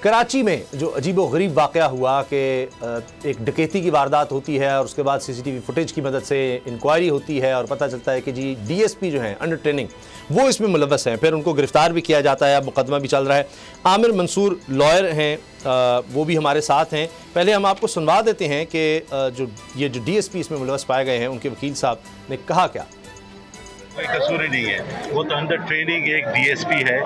कराची में जो अजीबोगरीब वाक़या हुआ कि एक डकैती की वारदात होती है और उसके बाद सीसीटीवी फुटेज की मदद से इंक्वायरी होती है और पता चलता है कि जी डीएसपी जो हैं अंडर ट्रेनिंग वो इसमें मुलव्वस हैं, फिर उनको गिरफ्तार भी किया जाता है, अब मुकदमा भी चल रहा है। आमिर मंसूर लॉयर हैं, वो भी हमारे साथ हैं। पहले हम आपको सुनवा देते हैं कि जो डीएसपी इसमें मुलव्वस पाए गए हैं उनके वकील साहब ने कहा क्या। कोई कसूर ही नहीं है, वो तो अंडर ट्रेनिंग एक डीएसपी है,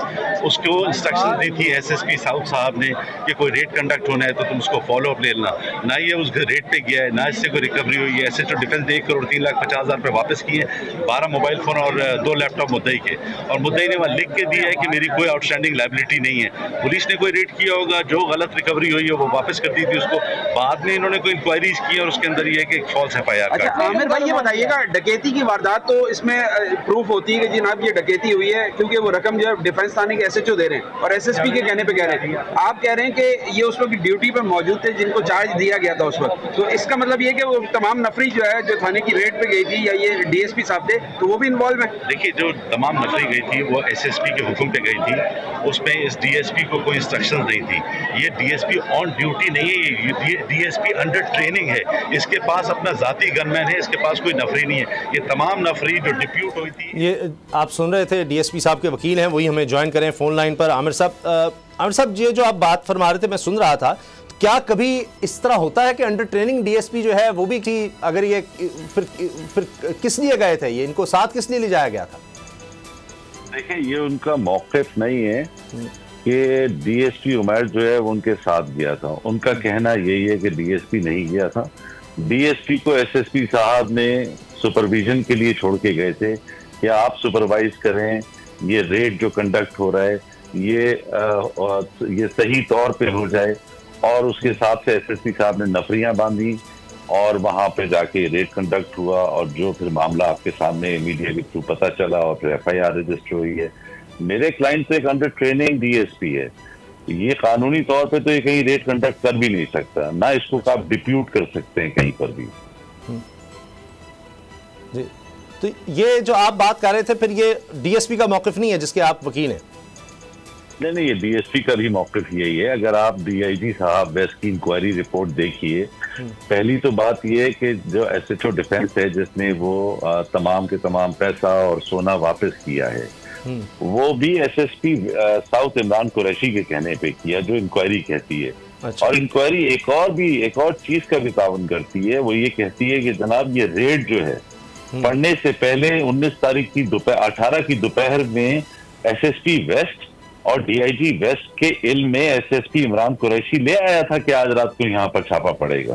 उसको इंस्ट्रक्शन दी थी एसएसपी साउथ साहब ने कि कोई रेड कंडक्ट होना है तो तुम उसको फॉलो अप ले लेना। ना ये उस रेड पे गया है, ना इससे कोई रिकवरी हुई है। एसएचओ डिफेंस ने 1,03,50,000 रुपये वापस किए, 12 मोबाइल फ़ोन और 2 लैपटॉप मुद्दई के, और मुद्दई ने वहाँ लिख के दिया है कि मेरी कोई आउटस्टैंडिंग लाइबिलिटी नहीं है। पुलिस ने कोई रेड किया होगा, जो गलत रिकवरी हुई है वो वापस कर दी थी उसको। बाद में इन्होंने कोई इंक्वायरीज की और उसके अंदर ये है कि फॉल्स FIR। अच्छा आमिर भाई, ये बताइएगा, डकैती की वारदात तो इसमें प्रूफ होती है कि जनाब ये डकैती हुई है, क्योंकि वो रकम जो है डिफेंस थाने के एसएचओ दे रहे हैं और एसएसपी के कहने पे कह रहे हैं। आप कह रहे हैं कि ये उस वक्त ड्यूटी पे मौजूद थे जिनको चार्ज दिया गया था उस वक्त, तो इसका मतलब ये कि वो तमाम नफरी जो है जो थाने की रेड पे गई थी या ये डीएसपी साहब थे तो वो भी इन्वॉल्व है। देखिए, जो तमाम नफरी गई थी वो एसएसपी के हुक्म पे गई थी, उसमें इस डीएसपी को कोई इंस्ट्रक्शन नहीं थी। ये डीएसपी ऑन ड्यूटी नहीं है, ये डीएसपी अंडर ट्रेनिंग है, इसके पास अपना जाती गनमैन है, इसके पास कोई नफरी नहीं है। ये तमाम नफरी जो डिप्यूट हुई थी, ये आप सुन रहे थे डीएसपी साहब के वकील हैं, वही हमें ज्वाइन करें फ़ोन लाइन पर। आमिर साहब ये जो आप बात फरमा रहे थे मैं सुन रहा था, क्या कभी इस तरह होता है कि अंडर ट्रेनिंग डीएसपी जो है वो भी थी? अगर ये फिर किस लिए गए थे, ये इनको साथ किस लिए ले जाया गया था? देखिए, ये उनका मौक़िफ़ नहीं है कि डीएसपी उमैर जो है वो उनके साथ गया था। उनका कहना यही है कि डीएसपी नहीं गया था, डीएसपी को एसएसपी साहब ने सुपरविजन के लिए छोड़ के गए थे कि आप सुपरवाइज करें, ये रेड जो कंडक्ट हो रहा है ये सही तौर पे हो जाए। और उसके हिसाब से एसएसपी साहब ने नफरियां बांधी और वहां पे जाके रेड कंडक्ट हुआ, और जो फिर मामला आपके सामने मीडिया के थ्रू पता चला और फिर FIR रजिस्टर हुई है। मेरे क्लाइंट तो एक अंडर ट्रेनिंग डीएसपी है, ये कानूनी तौर पे तो ये कहीं रेड कंडक्ट कर भी नहीं सकता, ना इसको आप डिप्यूट कर सकते हैं कहीं पर भी। जी, तो ये जो आप बात कर रहे थे, फिर ये डीएसपी का मौक़िफ़ नहीं है जिसके आप वकील हैं? नहीं, ये डीएसपी का भी मौक़िफ़ यही है। अगर आप डीआईजी साहब वेस्ट की इंक्वायरी रिपोर्ट देखिए, पहली तो बात ये है कि जो एसएचओ डिफेंस है जिसने वो तमाम के तमाम पैसा और सोना वापस किया है, वो भी एसएसपी साउथ इमरान कुरैशी के कहने पे किया, जो इंक्वायरी कहती है। अच्छा। और इंक्वायरी एक और चीज का भी तावन करती है, वो ये कहती है कि जनाब ये रेड जो है पढ़ने से पहले 18 की दोपहर में एसएसपी वेस्ट और डीआईजी वेस्ट के इल्म में एसएसपी इमरान कुरैशी ले आया था कि आज रात को यहाँ पर छापा पड़ेगा।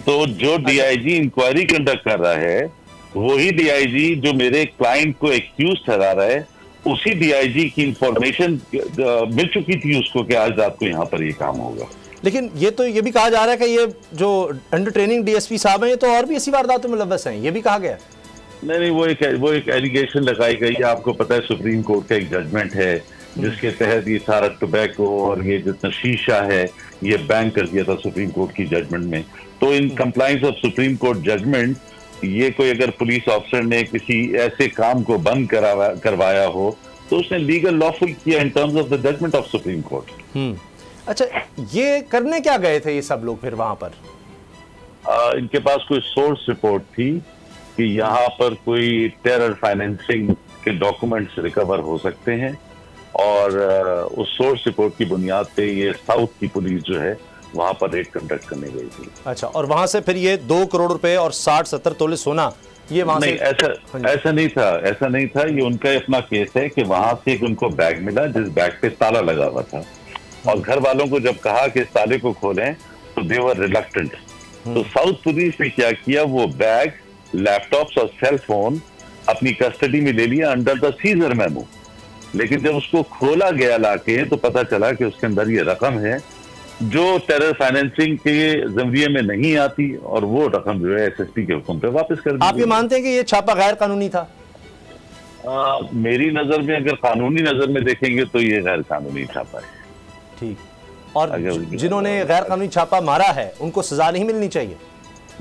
तो जो डीआईजी इंक्वायरी कंडक्ट कर रहा है वही डीआईजी जो मेरे क्लाइंट को एक्यूज ठहरा रहा है, उसी डीआईजी की इंफॉर्मेशन मिल चुकी थी उसको कि आज रात को यहाँ पर ये काम होगा। लेकिन ये भी कहा जा रहा है कि ये जो अंडर ट्रेनिंग डीएसपी साहब हैं ये तो और भी ऐसी वारदातों में मुलव्वस हैं, ये भी कहा गया। नहीं, वो एक एलिगेशन लगाई गई है। आपको पता है सुप्रीम कोर्ट का एक जजमेंट है जिसके तहत ये सारा टोबैको और ये जितना शीशा है ये बैन कर दिया था सुप्रीम कोर्ट की जजमेंट में। तो in compliance of supreme court judgment, ये कोई अगर पुलिस ऑफिसर ने किसी ऐसे काम को बंद करवाया हो तो उसने लीगल लॉफुल किया in terms of the judgment of supreme court. अच्छा, ये करने क्या गए थे ये सब लोग फिर वहां पर? इनके पास कोई सोर्स रिपोर्ट थी कि यहाँ पर कोई टेरर फाइनेंसिंग के डॉक्यूमेंट्स रिकवर हो सकते हैं, और उस सोर्स रिपोर्ट की बुनियाद पे ये साउथ की पुलिस जो है वहां पर रेड कंडक्ट करने गई थी। अच्छा, और वहां से फिर ये 2 करोड़ रुपए और 60-70 तोले सोना ये वहां नहीं, से ऐसा नहीं था। ये उनका अपना केस है कि वहां से एक उनको बैग मिला जिस बैग पे ताला लगा हुआ था, और घर वालों को जब कहा कि इस ताले को खोलें तो दे वर रिलक्टेंट। तो साउथ पुलिस ने क्या किया, वो बैग, लैपटॉप्स और सेल फोन अपनी कस्टडी में ले लिया अंडर द सीजर मेमो। लेकिन जब उसको खोला गया लाके तो पता चला कि उसके अंदर ये रकम है जो टेरर फाइनेंसिंग के जरिए में नहीं आती, और वो रकम जो है एसएसपी के हुक्म पे वापस कर दी। आप ये मानते हैं कि ये छापा गैर कानूनी था? मेरी नजर में अगर कानूनी नजर में देखेंगे तो ये गैर कानूनी छापा है। ठीक, और जिन्होंने गैर कानूनी छापा मारा है उनको सजा नहीं मिलनी चाहिए?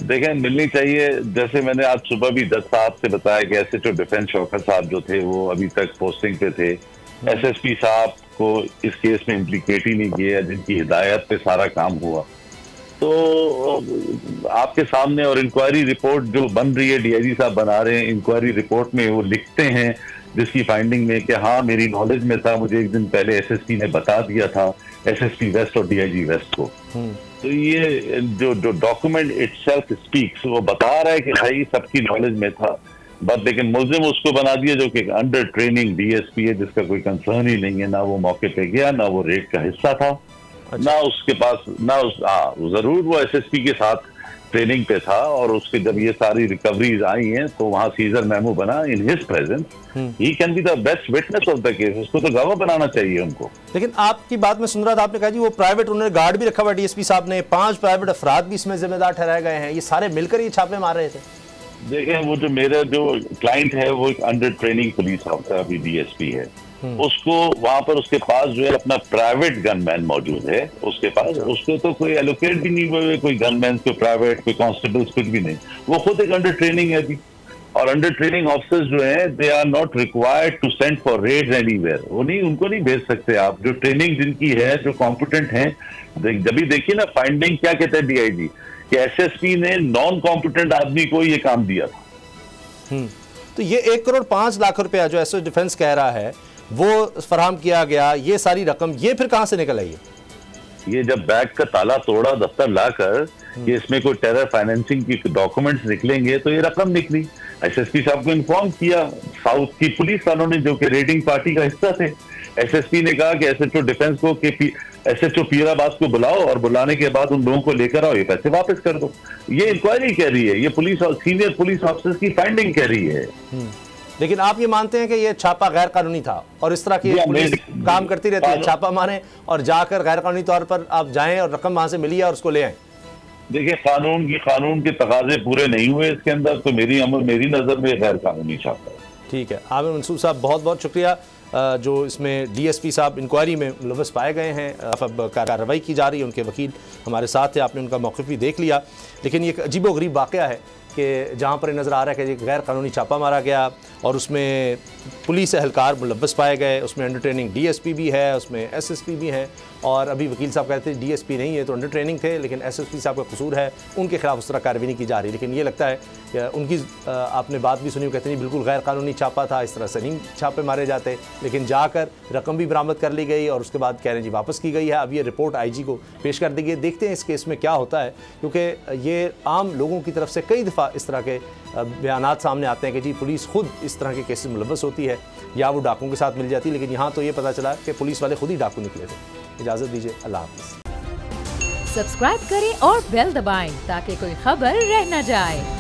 देखें, मिलनी चाहिए। जैसे मैंने आज सुबह भी जज साहब से बताया कि एसएचओ डिफेंस शौकत साहब जो थे वो अभी तक पोस्टिंग पे थे, एसएसपी साहब को इस केस में इम्प्लीकेट ही नहीं किया, जिनकी हिदायत पे सारा काम हुआ। तो आपके सामने और इंक्वायरी रिपोर्ट जो बन रही है, डीआईजी साहब बना रहे हैं, इंक्वायरी रिपोर्ट में वो लिखते हैं जिसकी फाइंडिंग में कि हाँ मेरी नॉलेज में था, मुझे एक दिन पहले एसएसपी ने बता दिया था, एसएसपी वेस्ट और डीआईजी वेस्ट को। तो ये जो डॉक्यूमेंट इटसेल्फ स्पीक्स, वो बता रहा है कि भाई सबकी नॉलेज में था, बट लेकिन मुल्जिम उसको बना दिया जो कि अंडर ट्रेनिंग डीएसपी है, जिसका कोई कंसर्न ही नहीं है, ना वो मौके पे गया, ना वो रेड का हिस्सा था। अच्छा। ना उसके पास, ना उस जरूर वो एसएसपी के साथ ट्रेनिंग पे था, और उसके जब ये सारी रिकवरीज आई हैं तो वहां सीजर मेमो बना in his presence, he can be the best witness of the case, उसको तो गवाह बनाना चाहिए उनको। लेकिन आपकी बात में सुन रहा था, आपने कहा जी वो प्राइवेट, उन्होंने गार्ड भी रखा हुआ डीएसपी साहब ने, 5 प्राइवेट अफराद भी इसमें जिम्मेदार ठहराए गए हैं, ये सारे मिलकर ये छापे मार रहे थे। देखें, वो जो मेरा जो क्लाइंट है वो एक अंडर ट्रेनिंग पुलिस ऑफिसर अभी डीएसपी है, उसको वहां पर उसके पास जो है अपना प्राइवेट गनमैन मौजूद है उसके पास, उसको तो कोई एलोकेट भी नहीं हुआ, कोई गनमैन, कोई प्राइवेट, कोई कांस्टेबल्स, कुछ भी नहीं, वो खुद एक अंडर ट्रेनिंग है अभी। और अंडर ट्रेनिंग ऑफिसर्स जो हैं they are not required to send for raids anywhere, वो नहीं, उनको नहीं भेज सकते आप, जो ट्रेनिंग जिनकी है, जो कॉम्पिटेंट हैं। जब भी देखिए ना फाइंडिंग क्या कहता है डीआईजी कि एसएसपी ने नॉन कॉम्पिटेंट आदमी को ये काम दिया था। तो ये 1 करोड़ 5 लाख रुपया जो एसओ डिफेंस कह रहा है वो फराहम किया गया, ये सारी रकम ये फिर कहां से निकल आई है? ये जब बैग का ताला तोड़ा, दफ्तर लाकर कि इसमें कोई टेरर फाइनेंसिंग की डॉक्यूमेंट्स निकलेंगे, तो ये रकम निकली। एसएसपी साहब को इन्फॉर्म किया साउथ की पुलिस वालों ने, जो कि रेडिंग पार्टी का हिस्सा थे। एसएसपी ने कहा कि एसएचओ डिफेंस को कि एसएचओ पीराबाद को बुलाओ, और बुलाने के बाद उन लोगों को लेकर आओ, ये पैसे वापस कर दो। ये इंक्वायरी कह रही है, ये पुलिस और सीनियर पुलिस ऑफिसर्स की फाइंडिंग कह रही है। लेकिन आप ये मानते हैं कि ये छापा गैर कानूनी था, और इस तरह की पुलिस काम करती रहती है, छापा मारे और जाकर गैर कानूनी तौर पर आप जाएं और रकम वहां से मिली है और उसको ले आए? देखिए, कानून के तकाजे पूरे नहीं हुए इसके अंदर, तो मेरी नजर में गैर कानूनी छापा है। ठीक है, आमिर मंसूर साहब बहुत बहुत शुक्रिया। जो इसमें डीएसपी साहब इंक्वायरी में मुलव्वस पाए गए हैं, अब कार्रवाई की जा रही है, उनके वकील हमारे साथ थे, आपने उनका मौक़िफ़ भी देख लिया। लेकिन ये अजीबोगरीब वाक़या है कि जहाँ पर नज़र आ रहा है कि गैर कानूनी छापा मारा गया और उसमें पुलिस एहलकार मुलव्वस पाए गए, उसमें अंडर ट्रेनिंग डीएसपी भी है, उसमें एसएसपी भी हैं, और अभी वकील साहब कहते हैं डीएसपी नहीं है तो अंडर ट्रेनिंग थे, लेकिन एसएसपी साहब का कसूर है, उनके खिलाफ उस तरह कार्रवाई नहीं की जा रही। लेकिन ये लगता है कि उनकी आपने बात भी सुनी, कहते नहीं बिल्कुल गैर कानूनी छापा था, इस तरह से नहीं छापे मारे जाते, लेकिन जाकर रकम भी बरामद कर ली गई और उसके बाद कह रहे हैं जी वापस की गई है। अब ये रिपोर्ट आईजी को पेश कर दी गई, देखते हैं इस केस में क्या होता है, क्योंकि ये आम लोगों की तरफ से कई दफ़ा इस तरह के बयानात सामने आते हैं कि जी पुलिस खुद इस तरह के केसेस मुलव्वस होती है या वो डाकुओं के साथ मिल जाती है, लेकिन यहाँ तो ये पता चला कि पुलिस वाले खुद ही डाकू निकले थे। इजाज़त दीजिए, अल्लाह हाफ़िज़। सब्सक्राइब करें और बेल दबाएं ताकि कोई खबर रह न जाए।